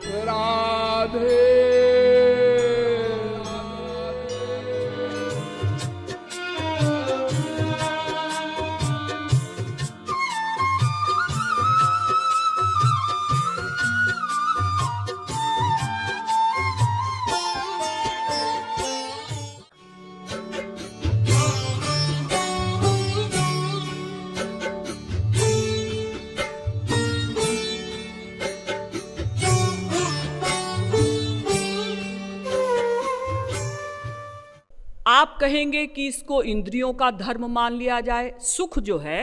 राधे। आप कहेंगे कि इसको इंद्रियों का धर्म मान लिया जाए। सुख जो है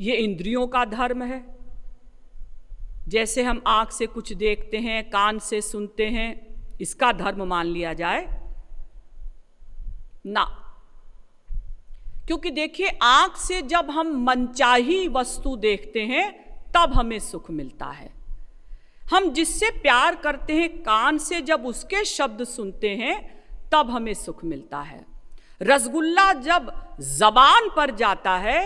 ये इंद्रियों का धर्म है। जैसे हम आँख से कुछ देखते हैं, कान से सुनते हैं, इसका धर्म मान लिया जाए ना। क्योंकि देखिए, आँख से जब हम मनचाही वस्तु देखते हैं तब हमें सुख मिलता है। हम जिससे प्यार करते हैं, कान से जब उसके शब्द सुनते हैं तब हमें सुख मिलता है। रसगुल्ला जब जबान पर जाता है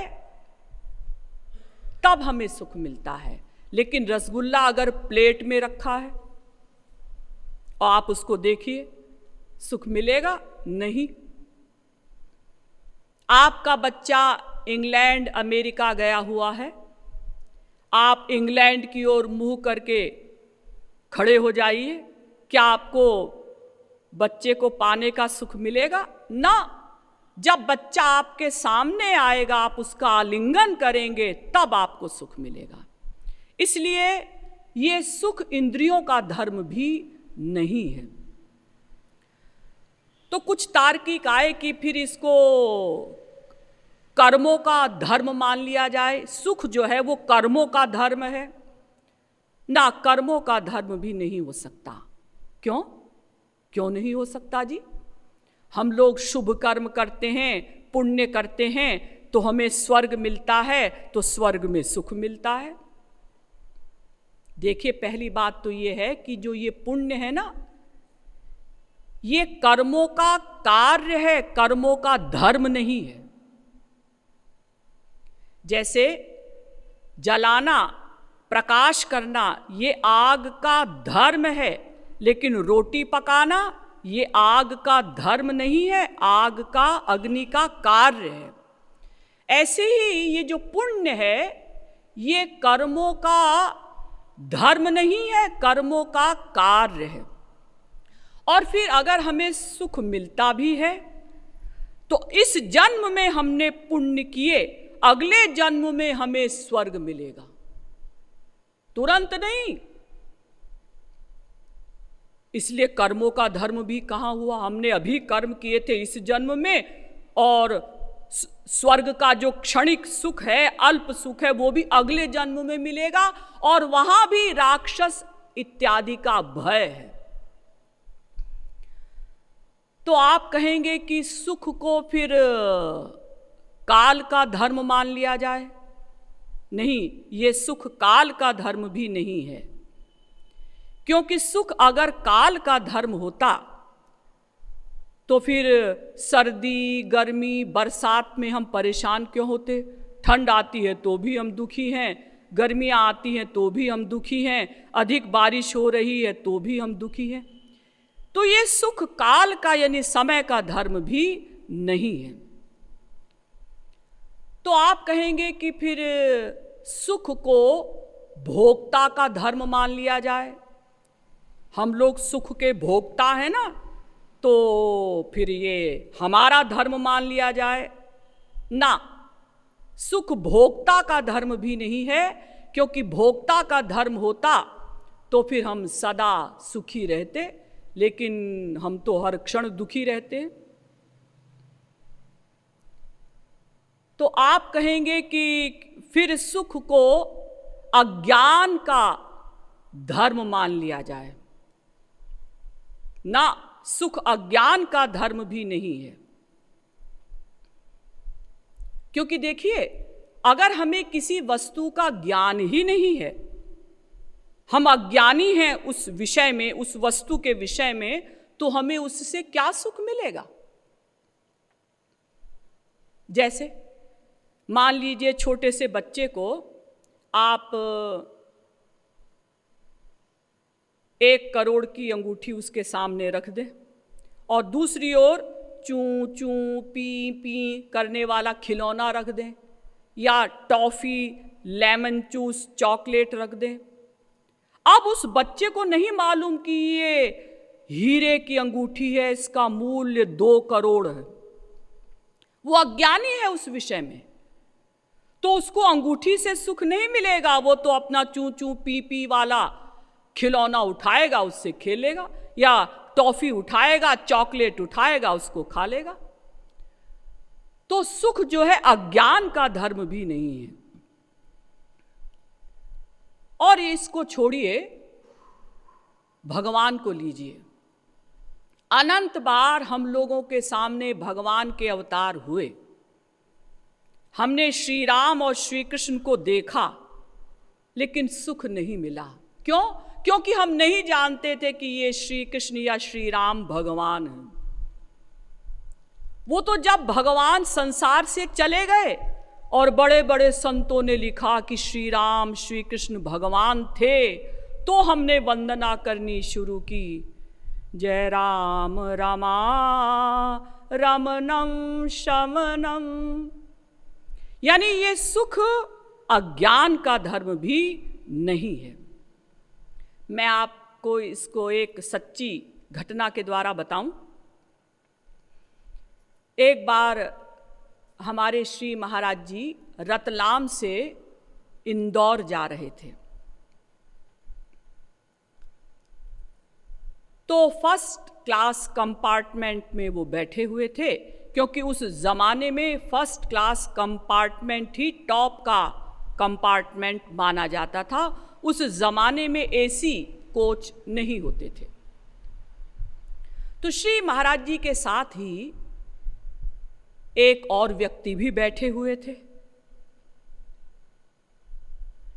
तब हमें सुख मिलता है। लेकिन रसगुल्ला अगर प्लेट में रखा है और आप उसको देखिए, सुख मिलेगा नहीं। आपका बच्चा इंग्लैंड अमेरिका गया हुआ है, आप इंग्लैंड की ओर मुंह करके खड़े हो जाइए, क्या आपको बच्चे को पाने का सुख मिलेगा? ना। जब बच्चा आपके सामने आएगा, आप उसका आलिंगन करेंगे, तब आपको सुख मिलेगा। इसलिए ये सुख इंद्रियों का धर्म भी नहीं है। तो कुछ तार्किक आए कि फिर इसको कर्मों का धर्म मान लिया जाए। सुख जो है वो कर्मों का धर्म है ना, कर्मों का धर्म भी नहीं हो सकता। क्यों नहीं हो सकता जी? हम लोग शुभ कर्म करते हैं, पुण्य करते हैं, तो हमें स्वर्ग मिलता है, तो स्वर्ग में सुख मिलता है। देखिए, पहली बात तो ये है कि जो ये पुण्य है ना, ये कर्मों का कार्य है, कर्मों का धर्म नहीं है। जैसे जलाना, प्रकाश करना, ये आग का धर्म है, लेकिन रोटी पकाना ये आग का धर्म नहीं है, आग का, अग्नि का कार्य है। ऐसे ही ये जो पुण्य है ये कर्मों का धर्म नहीं है, कर्मों का कार्य है। और फिर अगर हमें सुख मिलता भी है तो इस जन्म में हमने पुण्य किए, अगले जन्म में हमें स्वर्ग मिलेगा, तुरंत नहीं। इसलिए कर्मों का धर्म भी कहाँ हुआ? हमने अभी कर्म किए थे इस जन्म में, और स्वर्ग का जो क्षणिक सुख है, अल्प सुख है, वो भी अगले जन्म में मिलेगा, और वहां भी राक्षस इत्यादि का भय है। तो आप कहेंगे कि सुख को फिर काल का धर्म मान लिया जाए। नहीं, ये सुख काल का धर्म भी नहीं है। क्योंकि सुख अगर काल का धर्म होता तो फिर सर्दी, गर्मी, बरसात में हम परेशान क्यों होते? ठंड आती है तो भी हम दुखी हैं, गर्मियाँ आती हैं तो भी हम दुखी हैं, अधिक बारिश हो रही है तो भी हम दुखी हैं। तो ये सुख काल का यानी समय का धर्म भी नहीं है। तो आप कहेंगे कि फिर सुख को भोक्ता का धर्म मान लिया जाए। हम लोग सुख के भोक्ता हैं ना, तो फिर ये हमारा धर्म मान लिया जाए ना। सुख भोक्ता का धर्म भी नहीं है, क्योंकि भोक्ता का धर्म होता तो फिर हम सदा सुखी रहते, लेकिन हम तो हर क्षण दुखी रहते हैं। तो आप कहेंगे कि फिर सुख को अज्ञान का धर्म मान लिया जाए ना। सुख अज्ञान का धर्म भी नहीं है। क्योंकि देखिए, अगर हमें किसी वस्तु का ज्ञान ही नहीं है, हम अज्ञानी हैं उस विषय में, उस वस्तु के विषय में, तो हमें उससे क्या सुख मिलेगा? जैसे मान लीजिए छोटे से बच्चे को आप 1 करोड़ की अंगूठी उसके सामने रख दें और दूसरी ओर चूं चूं पी पी करने वाला खिलौना रख दें या टॉफ़ी, लेमन जूस, चॉकलेट रख दें। अब उस बच्चे को नहीं मालूम कि ये हीरे की अंगूठी है, इसका मूल्य 2 करोड़ है। वो अज्ञानी है उस विषय में, तो उसको अंगूठी से सुख नहीं मिलेगा। वो तो अपना चूं चूं पी पी वाला खिलौना उठाएगा, उससे खेलेगा, या टॉफी उठाएगा, चॉकलेट उठाएगा, उसको खा लेगा। तो सुख जो है अज्ञान का धर्म भी नहीं है। और इसको छोड़िए, भगवान को लीजिए। अनंत बार हम लोगों के सामने भगवान के अवतार हुए। हमने श्री राम और श्री कृष्ण को देखा, लेकिन सुख नहीं मिला। क्यों? क्योंकि हम नहीं जानते थे कि ये श्री कृष्ण या श्री राम भगवान हैं। वो तो जब भगवान संसार से चले गए और बड़े बड़े संतों ने लिखा कि श्री राम श्री कृष्ण भगवान थे, तो हमने वंदना करनी शुरू की। जय राम रमा रमणं शमनम। यानी ये सुख अज्ञान का धर्म भी नहीं है। मैं आपको इसको एक सच्ची घटना के द्वारा बताऊं। एक बार हमारे श्री महाराज जी रतलाम से इंदौर जा रहे थे, तो फर्स्ट क्लास कंपार्टमेंट में वो बैठे हुए थे, क्योंकि उस ज़माने में फर्स्ट क्लास कंपार्टमेंट ही टॉप का कंपार्टमेंट माना जाता था। उस ज़माने में एसी कोच नहीं होते थे। तो श्री महाराज जी के साथ ही एक और व्यक्ति भी बैठे हुए थे।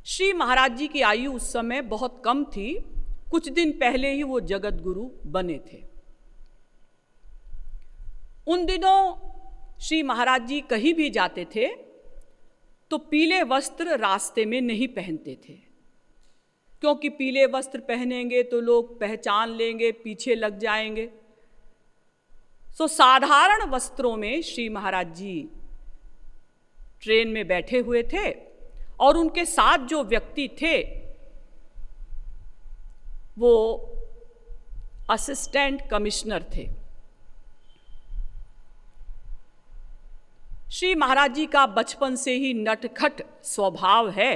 श्री महाराज जी की आयु उस समय बहुत कम थी, कुछ दिन पहले ही वो जगत गुरु बने थे। उन दिनों श्री महाराज जी कहीं भी जाते थे तो पीले वस्त्र रास्ते में नहीं पहनते थे, क्योंकि पीले वस्त्र पहनेंगे तो लोग पहचान लेंगे, पीछे लग जाएंगे। तो साधारण वस्त्रों में श्री महाराज जी ट्रेन में बैठे हुए थे और उनके साथ जो व्यक्ति थे वो असिस्टेंट कमिश्नर थे। श्री महाराज जी का बचपन से ही नटखट स्वभाव है,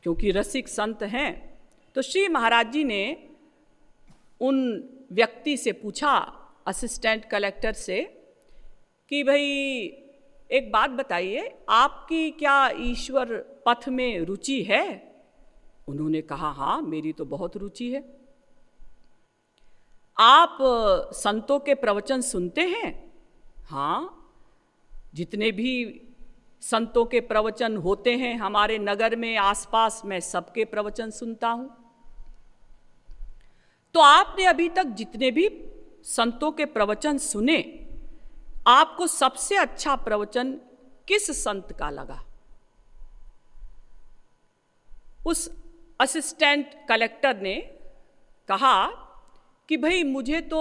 क्योंकि रसिक संत हैं। तो श्री महाराज जी ने उन व्यक्ति से पूछा, असिस्टेंट कलेक्टर से, कि भाई एक बात बताइए, आपकी क्या ईश्वर पथ में रुचि है? उन्होंने कहा, हाँ मेरी तो बहुत रुचि है। आप संतों के प्रवचन सुनते हैं? हाँ, जितने भी संतों के प्रवचन होते हैं हमारे नगर में आसपास, मैं सबके प्रवचन सुनता हूँ। तो आपने अभी तक जितने भी संतों के प्रवचन सुने, आपको सबसे अच्छा प्रवचन किस संत का लगा? उस असिस्टेंट कलेक्टर ने कहा कि भाई मुझे तो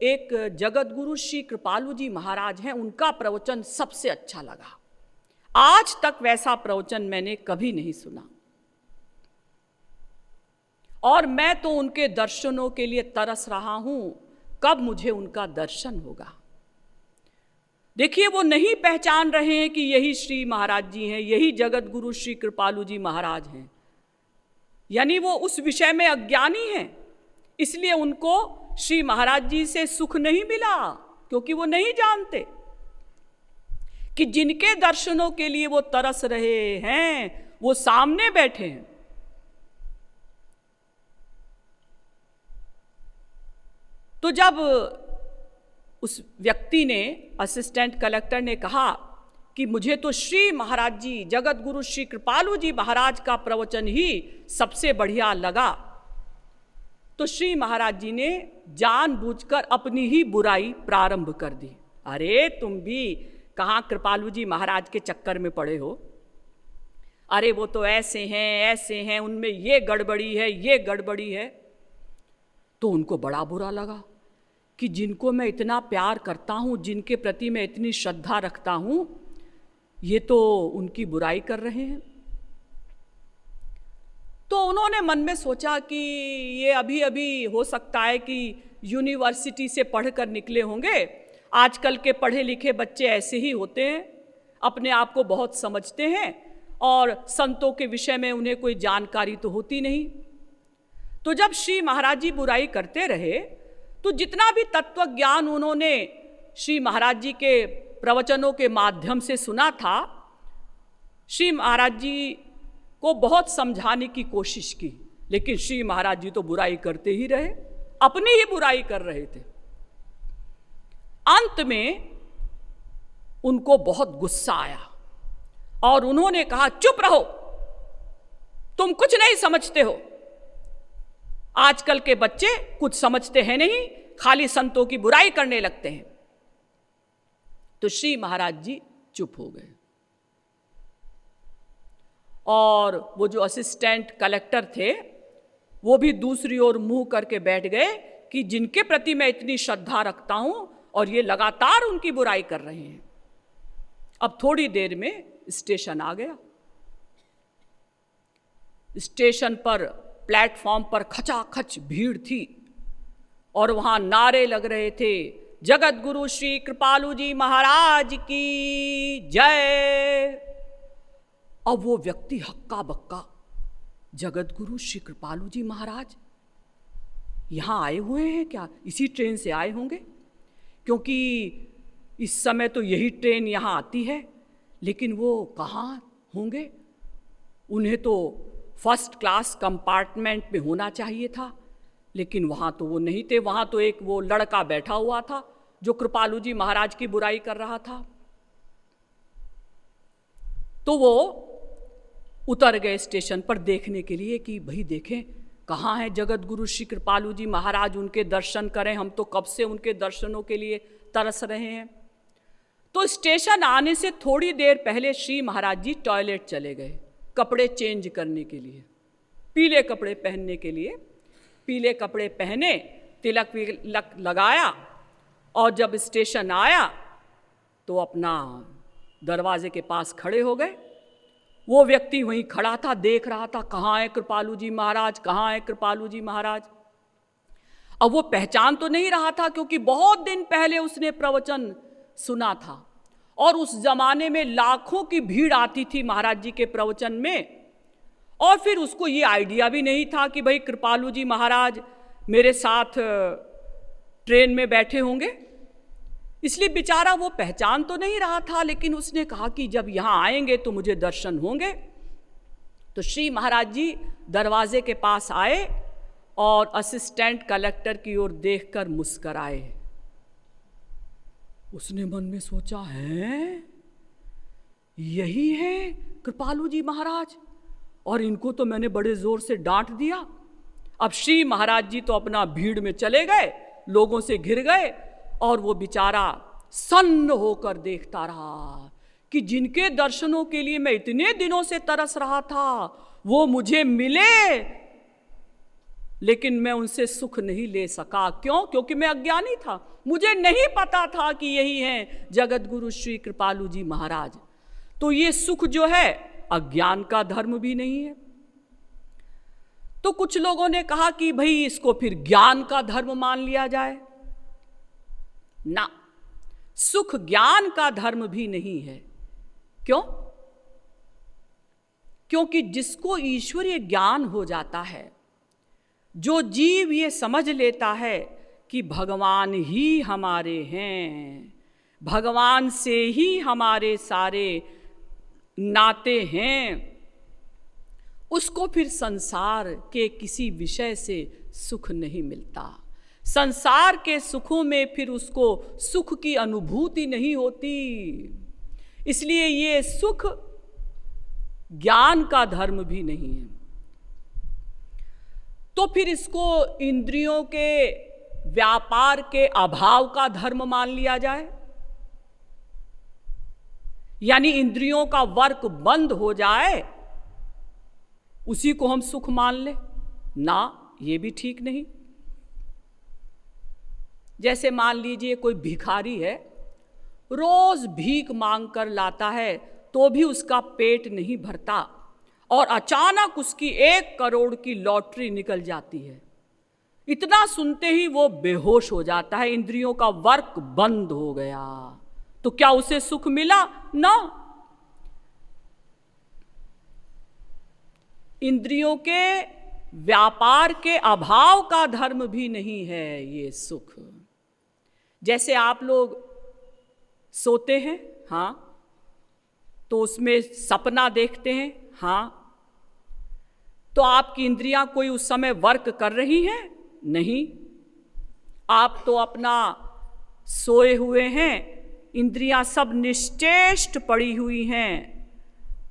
एक जगत गुरु श्री कृपालु जी महाराज हैं, उनका प्रवचन सबसे अच्छा लगा। आज तक वैसा प्रवचन मैंने कभी नहीं सुना और मैं तो उनके दर्शनों के लिए तरस रहा हूं, कब मुझे उनका दर्शन होगा। देखिए, वो नहीं पहचान रहे हैं कि यही श्री महाराज जी हैं, यही जगत गुरु श्री कृपालु जी महाराज हैं। यानी वो उस विषय में अज्ञानी हैं, इसलिए उनको श्री महाराज जी से सुख नहीं मिला, क्योंकि वो नहीं जानते कि जिनके दर्शनों के लिए वो तरस रहे हैं वो सामने बैठे हैं। तो जब उस व्यक्ति ने, असिस्टेंट कलेक्टर ने कहा कि मुझे तो श्री महाराज जी, जगत गुरु श्री कृपालु जी महाराज का प्रवचन ही सबसे बढ़िया लगा, तो श्री महाराज जी ने जानबूझकर अपनी ही बुराई प्रारंभ कर दी। अरे तुम भी कहाँ कृपालु जी महाराज के चक्कर में पड़े हो? अरे वो तो ऐसे हैं, उनमें ये गड़बड़ी है, ये गड़बड़ी है। तो उनको बड़ा बुरा लगा कि जिनको मैं इतना प्यार करता हूँ, जिनके प्रति मैं इतनी श्रद्धा रखता हूँ, ये तो उनकी बुराई कर रहे हैं। तो उन्होंने मन में सोचा कि ये अभी अभी हो सकता है कि यूनिवर्सिटी से पढ़कर निकले होंगे। आजकल के पढ़े लिखे बच्चे ऐसे ही होते हैं, अपने आप को बहुत समझते हैं और संतों के विषय में उन्हें कोई जानकारी तो होती नहीं। तो जब श्री महाराज जी बुराई करते रहे तो जितना भी तत्व ज्ञान उन्होंने श्री महाराज जी के प्रवचनों के माध्यम से सुना था, श्री महाराज जी को बहुत समझाने की कोशिश की, लेकिन श्री महाराज जी तो बुराई करते ही रहे, अपनी ही बुराई कर रहे थे। अंत में उनको बहुत गुस्सा आया और उन्होंने कहा, चुप रहो, तुम कुछ नहीं समझते हो। आजकल के बच्चे कुछ समझते हैं नहीं, खाली संतों की बुराई करने लगते हैं। तो श्री महाराज जी चुप हो गए और वो जो असिस्टेंट कलेक्टर थे वो भी दूसरी ओर मुंह करके बैठ गए कि जिनके प्रति मैं इतनी श्रद्धा रखता हूं और ये लगातार उनकी बुराई कर रहे हैं। अब थोड़ी देर में स्टेशन आ गया। स्टेशन पर प्लेटफॉर्म पर खचाखच भीड़ थी और वहां नारे लग रहे थे, जगत गुरु श्री कृपालु जी महाराज की जय। अब वो व्यक्ति हक्का बक्का, जगत गुरु श्री कृपालु जी महाराज यहाँ आए हुए हैं क्या? इसी ट्रेन से आए होंगे, क्योंकि इस समय तो यही ट्रेन यहाँ आती है, लेकिन वो कहाँ होंगे? उन्हें तो फर्स्ट क्लास कंपार्टमेंट में होना चाहिए था, लेकिन वहाँ तो वो नहीं थे। वहाँ तो एक वो लड़का बैठा हुआ था जो कृपालु जी महाराज की बुराई कर रहा था। तो वो उतर गए स्टेशन पर देखने के लिए कि भाई देखें कहाँ है जगत गुरु श्री कृपालु जी महाराज, उनके दर्शन करें, हम तो कब से उनके दर्शनों के लिए तरस रहे हैं। तो स्टेशन आने से थोड़ी देर पहले श्री महाराज जी टॉयलेट चले गए कपड़े चेंज करने के लिए, पीले कपड़े पहनने के लिए। पीले कपड़े पहने, तिलक विलक लगाया और जब स्टेशन आया तो अपना दरवाजे के पास खड़े हो गए। वो व्यक्ति वहीं खड़ा था, देख रहा था कहाँ है कृपालु जी महाराज, कहाँ है कृपालु जी महाराज। अब वो पहचान तो नहीं रहा था, क्योंकि बहुत दिन पहले उसने प्रवचन सुना था और उस जमाने में लाखों की भीड़ आती थी महाराज जी के प्रवचन में। और फिर उसको ये आइडिया भी नहीं था कि भाई कृपालु जी महाराज मेरे साथ ट्रेन में बैठे होंगे, इसलिए बेचारा वो पहचान तो नहीं रहा था। लेकिन उसने कहा कि जब यहाँ आएंगे तो मुझे दर्शन होंगे। तो श्री महाराज जी दरवाजे के पास आए और असिस्टेंट कलेक्टर की ओर देखकर मुस्कराए। उसने मन में सोचा, है यही है कृपालु जी महाराज, और इनको तो मैंने बड़े जोर से डांट दिया। अब श्री महाराज जी तो अपना भीड़ में चले गए, लोगों से घिर गए और वो बेचारा सन्न होकर देखता रहा कि जिनके दर्शनों के लिए मैं इतने दिनों से तरस रहा था वो मुझे मिले, लेकिन मैं उनसे सुख नहीं ले सका। क्यों? क्योंकि मैं अज्ञानी था, मुझे नहीं पता था कि यही हैं जगत गुरु श्री कृपालु जी महाराज। तो ये सुख जो है अज्ञान का धर्म भी नहीं है। तो कुछ लोगों ने कहा कि भाई इसको फिर ज्ञान का धर्म मान लिया जाए। ना, सुख ज्ञान का धर्म भी नहीं है। क्यों? क्योंकि जिसको ईश्वरीय ज्ञान हो जाता है, जो जीव ये समझ लेता है कि भगवान ही हमारे हैं, भगवान से ही हमारे सारे नाते हैं, उसको फिर संसार के किसी विषय से सुख नहीं मिलता। संसार के सुखों में फिर उसको सुख की अनुभूति नहीं होती। इसलिए ये सुख ज्ञान का धर्म भी नहीं है। तो फिर इसको इंद्रियों के व्यापार के अभाव का धर्म मान लिया जाए, यानी इंद्रियों का वर्क बंद हो जाए उसी को हम सुख मान ले ना, ये भी ठीक नहीं। जैसे मान लीजिए कोई भिखारी है, रोज भीख मांग कर लाता है तो भी उसका पेट नहीं भरता, और अचानक उसकी 1 करोड़ की लॉटरी निकल जाती है। इतना सुनते ही वो बेहोश हो जाता है, इंद्रियों का वर्क बंद हो गया। तो क्या उसे सुख मिला? ना। इंद्रियों के व्यापार के अभाव का धर्म भी नहीं है ये सुख। जैसे आप लोग सोते हैं, हाँ, तो उसमें सपना देखते हैं, हाँ, तो आपकी इंद्रियां कोई उस समय वर्क कर रही हैं? नहीं। आप तो अपना सोए हुए हैं, इंद्रियां सब निश्चेष्ट पड़ी हुई हैं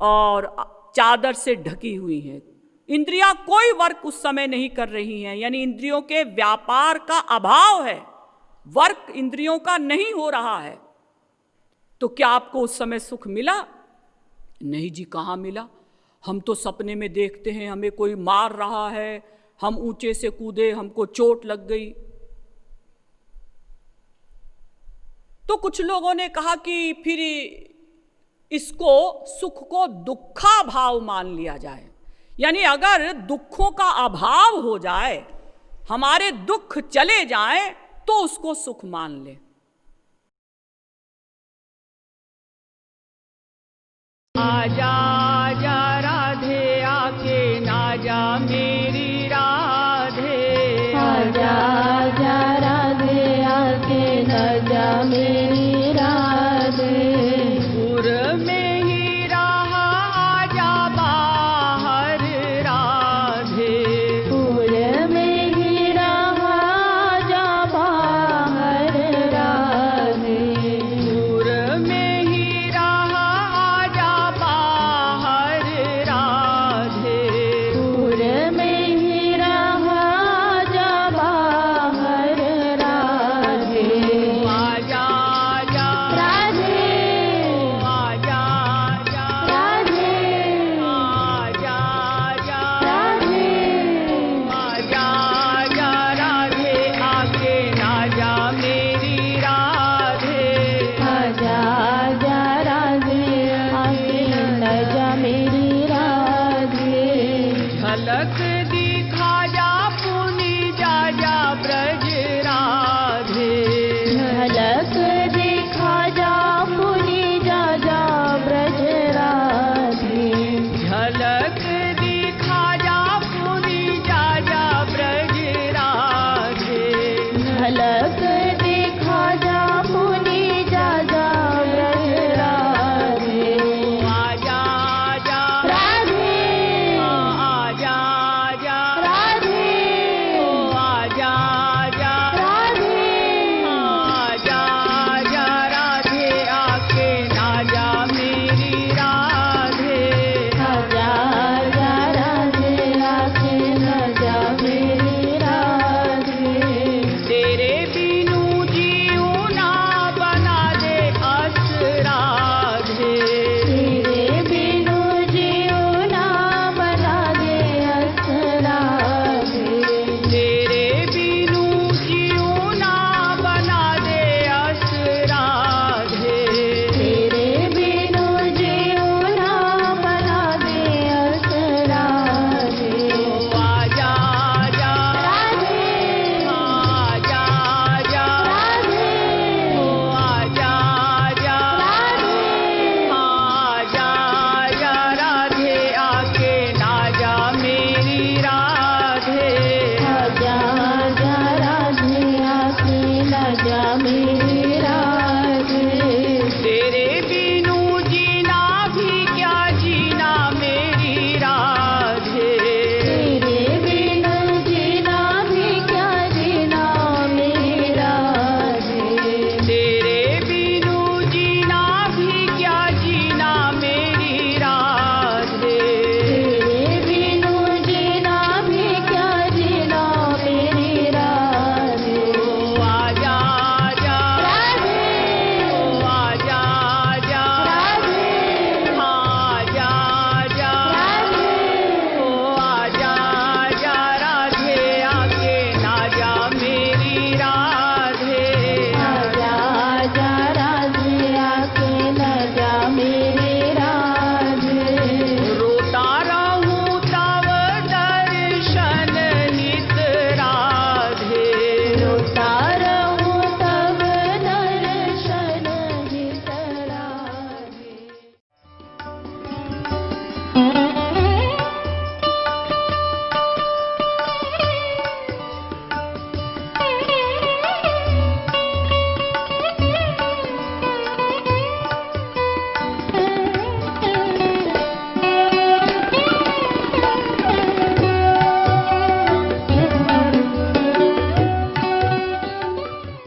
और चादर से ढकी हुई हैं। इंद्रियां कोई वर्क उस समय नहीं कर रही हैं, यानी इंद्रियों के व्यापार का अभाव है, वर्क इंद्रियों का नहीं हो रहा है। तो क्या आपको उस समय सुख मिला? नहीं जी, कहाँ मिला। हम तो सपने में देखते हैं हमें कोई मार रहा है, हम ऊंचे से कूदे, हमको चोट लग गई। तो कुछ लोगों ने कहा कि फिर इसको सुख को दुखा भाव मान लिया जाए, यानी अगर दुखों का अभाव हो जाए, हमारे दुख चले जाएं, तो उसको सुख मान ले। आजा